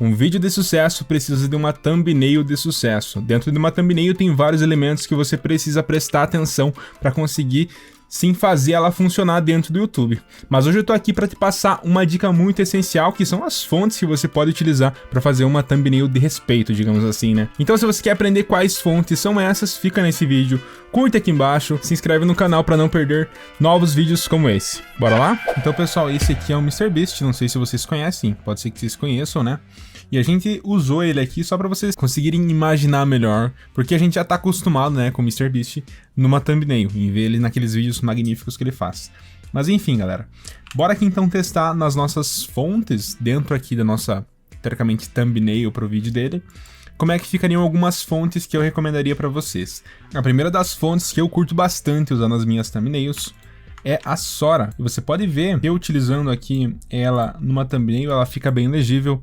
Um vídeo de sucesso precisa de uma thumbnail de sucesso. Dentro de uma thumbnail tem vários elementos que você precisa prestar atenção para conseguir sim fazer ela funcionar dentro do YouTube. Mas hoje eu tô aqui para te passar uma dica muito essencial, que são as fontes que você pode utilizar para fazer uma thumbnail de respeito, digamos assim, né? Então se você quer aprender quais fontes são essas, fica nesse vídeo, curte aqui embaixo, se inscreve no canal para não perder novos vídeos como esse. Bora lá? Então pessoal, esse aqui é o MrBeast, não sei se vocês conhecem, pode ser que vocês conheçam, né? E a gente usou ele aqui só para vocês conseguirem imaginar melhor, porque a gente já tá acostumado, né, com o MrBeast numa thumbnail, em ver ele naqueles vídeos magníficos que ele faz. Mas enfim, galera, bora aqui então testar nas nossas fontes, dentro aqui da nossa, teoricamente, thumbnail pro vídeo dele, como é que ficariam algumas fontes que eu recomendaria para vocês. A primeira das fontes que eu curto bastante usando as minhas thumbnails é a Sora. E você pode ver que eu utilizando aqui ela numa thumbnail, ela fica bem legível.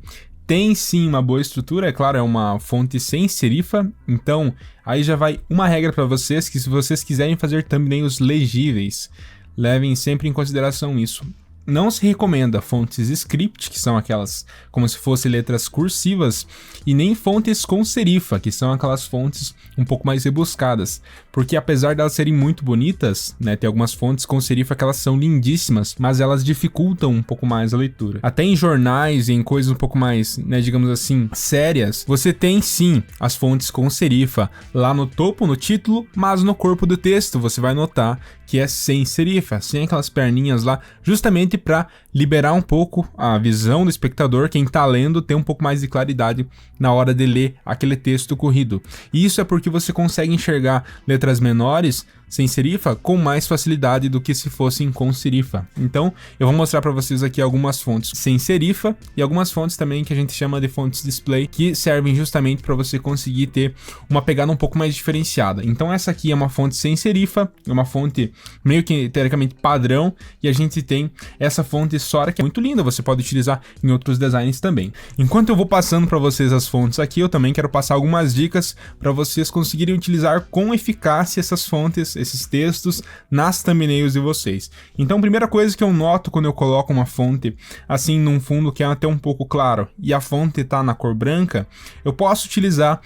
Tem sim uma boa estrutura, é claro, é uma fonte sem serifa, então aí já vai uma regra para vocês, que se vocês quiserem fazer thumbnails legíveis, levem sempre em consideração isso. Não se recomenda fontes script, que são aquelas como se fossem letras cursivas, e nem fontes com serifa, que são aquelas fontes um pouco mais rebuscadas, porque apesar de elas serem muito bonitas, né, tem algumas fontes com serifa que elas são lindíssimas, mas elas dificultam um pouco mais a leitura. Até em jornais e em coisas um pouco mais, né, digamos assim, sérias, você tem sim as fontes com serifa lá no topo, no título, mas no corpo do texto você vai notar que é sem serifa, sem aquelas perninhas lá, justamente para liberar um pouco a visão do espectador, quem tá lendo ter um pouco mais de claridade na hora de ler aquele texto corrido. E isso é porque você consegue enxergar letras menores sem serifa com mais facilidade do que se fossem com serifa. Então eu vou mostrar para vocês aqui algumas fontes sem serifa e algumas fontes também que a gente chama de fontes display, que servem justamente para você conseguir ter uma pegada um pouco mais diferenciada. Então essa aqui é uma fonte sem serifa, é uma fonte meio que teoricamente padrão, e a gente tem essa fonte Sora que é muito linda, você pode utilizar em outros designs também. Enquanto eu vou passando para vocês as fontes aqui, eu também quero passar algumas dicas para vocês conseguirem utilizar com eficácia essas fontes, esses textos nas thumbnails de vocês. Então, a primeira coisa que eu noto quando eu coloco uma fonte assim num fundo que é até um pouco claro e a fonte tá na cor branca, eu posso utilizar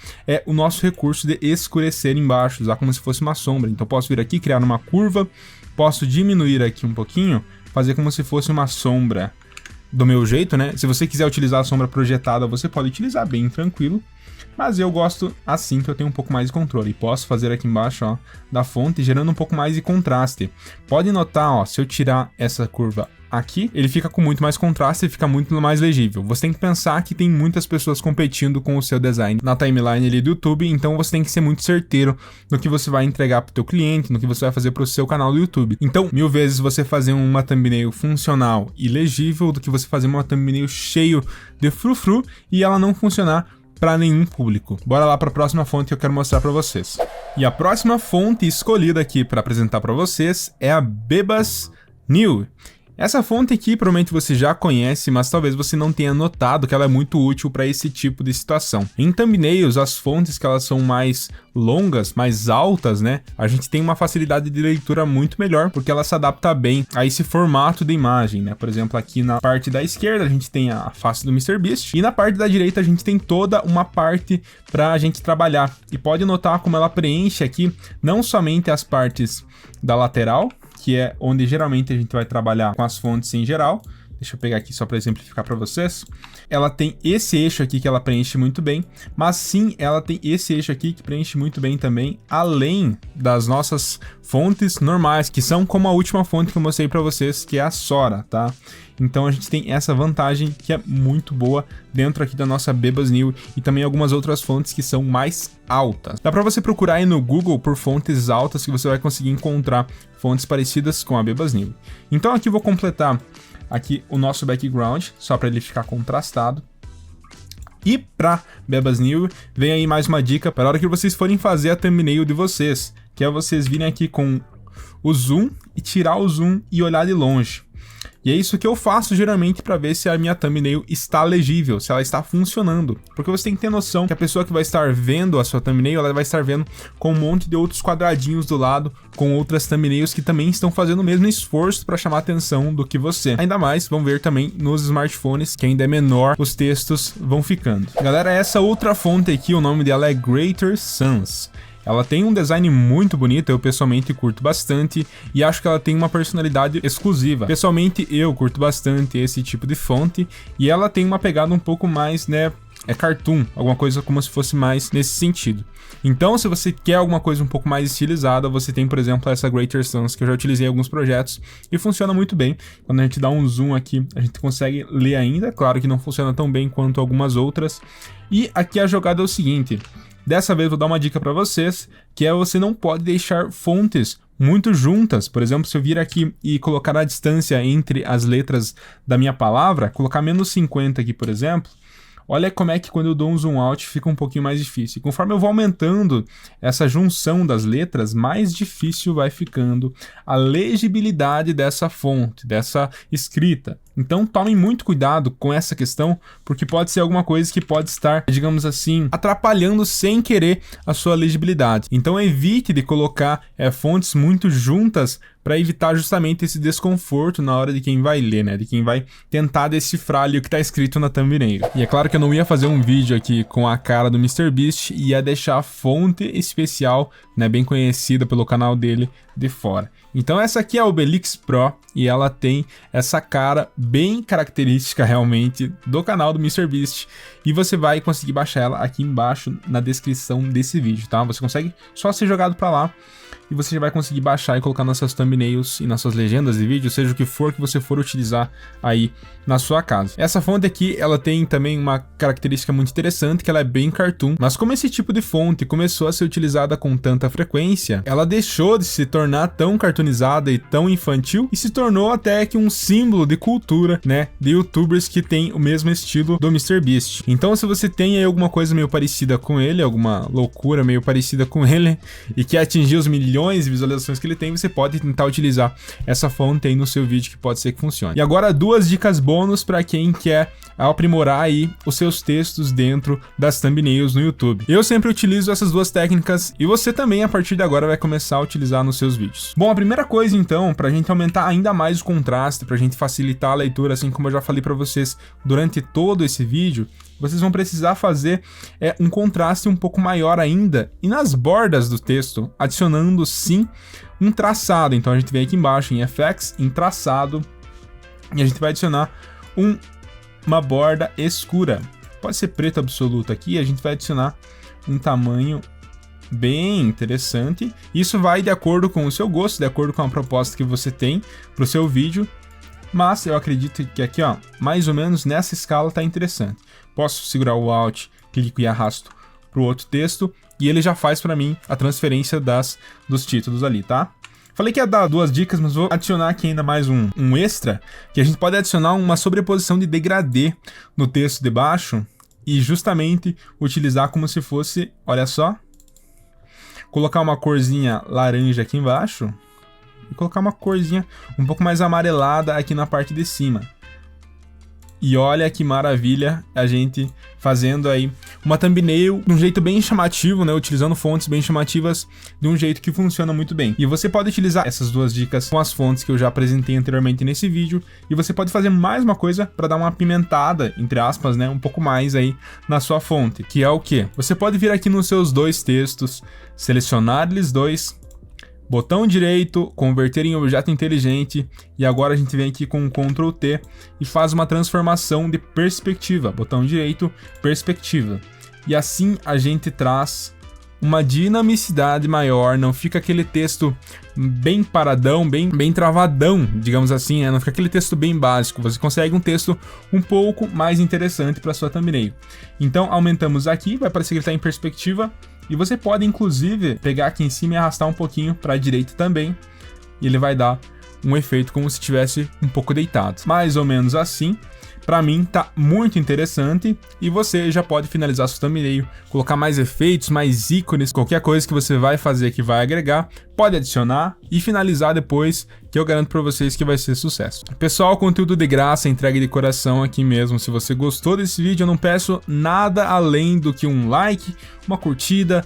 o nosso recurso de escurecer embaixo, usar como se fosse uma sombra. Então, eu posso vir aqui, criar uma curva, posso diminuir aqui um pouquinho, fazer como se fosse uma sombra do meu jeito, né? Se você quiser utilizar a sombra projetada, você pode utilizar bem tranquilo. Mas eu gosto assim, que eu tenho um pouco mais de controle. E posso fazer aqui embaixo, ó, da fonte, gerando um pouco mais de contraste. Pode notar, ó, se eu tirar essa curva aqui, ele fica com muito mais contraste e fica muito mais legível. Você tem que pensar que tem muitas pessoas competindo com o seu design na timeline ali do YouTube, então você tem que ser muito certeiro no que você vai entregar pro teu cliente, no que você vai fazer pro seu canal do YouTube. Então, 1000 vezes você fazer uma thumbnail funcional e legível do que você fazer uma thumbnail cheio de frufru e ela não funcionar para nenhum público. Bora lá para a próxima fonte que eu quero mostrar para vocês. E a próxima fonte escolhida aqui para apresentar para vocês é a Bebas News. Essa fonte aqui provavelmente você já conhece, mas talvez você não tenha notado que ela é muito útil para esse tipo de situação. Em thumbnails, as fontes que elas são mais longas, mais altas, né? A gente tem uma facilidade de leitura muito melhor, porque ela se adapta bem a esse formato de imagem, né? Por exemplo, aqui na parte da esquerda a gente tem a face do MrBeast e na parte da direita a gente tem toda uma parte para a gente trabalhar. E pode notar como ela preenche aqui não somente as partes da lateral, que é onde geralmente a gente vai trabalhar com as fontes em geral. Deixa eu pegar aqui só para exemplificar para vocês. Ela tem esse eixo aqui que ela preenche muito bem, mas sim, ela tem esse eixo aqui que preenche muito bem também, além das nossas fontes normais, que são como a última fonte que eu mostrei para vocês, que é a Sora, tá? Então a gente tem essa vantagem que é muito boa dentro aqui da nossa Bebas News e também algumas outras fontes que são mais altas. Dá para você procurar aí no Google por fontes altas que você vai conseguir encontrar fontes parecidas com a Bebas News. Então aqui eu vou completar aqui o nosso background, só para ele ficar contrastado. E para Bebas News, vem aí mais uma dica para a hora que vocês forem fazer a thumbnail de vocês, que é vocês virem aqui com o zoom e tirar o zoom e olhar de longe. E é isso que eu faço geralmente para ver se a minha thumbnail está legível, se ela está funcionando. Porque você tem que ter noção que a pessoa que vai estar vendo a sua thumbnail, ela vai estar vendo com um monte de outros quadradinhos do lado, com outras thumbnails que também estão fazendo o mesmo esforço para chamar a atenção do que você. Ainda mais, vão ver também nos smartphones, que ainda é menor, os textos vão ficando. Galera, essa outra fonte aqui, o nome dela é Greater Sans. Ela tem um design muito bonito, eu pessoalmente curto bastante e acho que ela tem uma personalidade exclusiva. Pessoalmente eu curto bastante esse tipo de fonte e ela tem uma pegada um pouco mais, né, cartoon, alguma coisa como se fosse mais nesse sentido. Então, se você quer alguma coisa um pouco mais estilizada, você tem, por exemplo, essa Greater Sans, que eu já utilizei em alguns projetos e funciona muito bem. Quando a gente dá um zoom aqui, a gente consegue ler ainda, claro que não funciona tão bem quanto algumas outras. E aqui a jogada é o seguinte: dessa vez vou dar uma dica para vocês, que é você não pode deixar fontes muito juntas. Por exemplo, se eu vir aqui e colocar a distância entre as letras da minha palavra, colocar menos 50 aqui, por exemplo, olha como é que quando eu dou um zoom out fica um pouquinho mais difícil. Conforme eu vou aumentando essa junção das letras, mais difícil vai ficando a legibilidade dessa fonte, dessa escrita. Então tomem muito cuidado com essa questão, porque pode ser alguma coisa que pode estar, digamos assim, atrapalhando sem querer a sua legibilidade. Então evite de colocar fontes muito juntas para evitar justamente esse desconforto na hora de quem vai ler, né? De quem vai tentar decifrar ali o que está escrito na thumbnail. E é claro que eu não ia fazer um vídeo aqui com a cara do MrBeast e ia deixar a fonte especial, né, bem conhecida pelo canal dele, de fora. Então essa aqui é a Obelix Pro e ela tem essa cara bem característica realmente do canal do MrBeast e você vai conseguir baixar ela aqui embaixo na descrição desse vídeo, tá? Você consegue só ser jogado para lá e você já vai conseguir baixar e colocar nas suas thumbnails e nas suas legendas de vídeo, seja o que for você utilizar aí na sua casa. Essa fonte aqui, ela tem também uma característica muito interessante, que ela é bem cartoon, mas como esse tipo de fonte começou a ser utilizada com tanta frequência, ela deixou de se tornar tão cartoonizada e tão infantil e se tornou até que um símbolo de cultura, né, de youtubers que tem o mesmo estilo do MrBeast. Então se você tem aí alguma coisa meio parecida com ele, alguma loucura meio parecida com ele e quer atingir os milhões de visualizações que ele tem, você pode tentar utilizar essa fonte aí no seu vídeo, que pode ser que funcione. E agora 2 dicas bônus para quem quer aprimorar aí os seus textos dentro das thumbnails no YouTube. Eu sempre utilizo essas 2 técnicas e você também a partir de agora vai começar a utilizar nos seus vídeos. Bom, a primeira coisa então, para a gente aumentar ainda mais o contraste, para a gente facilitar a leitura, assim como eu já falei para vocês durante todo esse vídeo, vocês vão precisar fazer um contraste um pouco maior ainda e nas bordas do texto, adicionando sim um traçado. Então a gente vem aqui embaixo em FX, em traçado, e a gente vai adicionar uma borda escura. Pode ser preto absoluto aqui, a gente vai adicionar um tamanho bem interessante. Isso vai de acordo com o seu gosto, de acordo com a proposta que você tem para o seu vídeo. Mas eu acredito que aqui, ó, mais ou menos nessa escala tá interessante. Posso segurar o Alt, clico e arrasto para o outro texto e ele já faz para mim a transferência dos títulos ali, tá? Falei que ia dar 2 dicas, mas vou adicionar aqui ainda mais um extra, que a gente pode adicionar uma sobreposição de degradê no texto de baixo e justamente utilizar como se fosse, olha só, colocar uma corzinha laranja aqui embaixo e colocar uma corzinha um pouco mais amarelada aqui na parte de cima. E olha que maravilha a gente fazendo aí uma thumbnail de um jeito bem chamativo, né? Utilizando fontes bem chamativas de um jeito que funciona muito bem. E você pode utilizar essas 2 dicas com as fontes que eu já apresentei anteriormente nesse vídeo. E você pode fazer mais uma coisa para dar uma apimentada, entre aspas, né? Um pouco mais aí na sua fonte. Que é o quê? Você pode vir aqui nos seus 2 textos, selecionar eles 2, botão direito, converter em objeto inteligente, e agora a gente vem aqui com Ctrl T e faz uma transformação de perspectiva, botão direito, perspectiva. E assim a gente traz uma dinamicidade maior, não fica aquele texto bem paradão, bem travadão, digamos assim, né? Não fica aquele texto bem básico, você consegue um texto um pouco mais interessante para sua thumbnail. Então aumentamos aqui, vai parecer que ele está em perspectiva, e você pode inclusive pegar aqui em cima e arrastar um pouquinho para a direita também, e ele vai dar um efeito como se estivesse um pouco deitado, mais ou menos assim. Pra mim tá muito interessante e você já pode finalizar sua thumbnail, colocar mais efeitos, mais ícones, qualquer coisa que você vai fazer que vai agregar, pode adicionar e finalizar depois, que eu garanto pra vocês que vai ser sucesso. Pessoal, conteúdo de graça, entregue de coração aqui mesmo. Se você gostou desse vídeo, eu não peço nada além do que um like, uma curtida,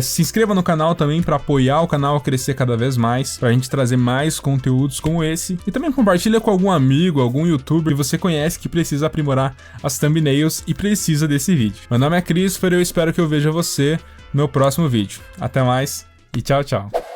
se inscreva no canal também para apoiar o canal a crescer cada vez mais, pra gente trazer mais conteúdos como esse, e também compartilha com algum amigo, algum youtuber que você conhece que precisa aprimorar as thumbnails e precisa desse vídeo. Meu nome é Christopher e eu espero que eu veja você no meu próximo vídeo. Até mais e tchau, tchau.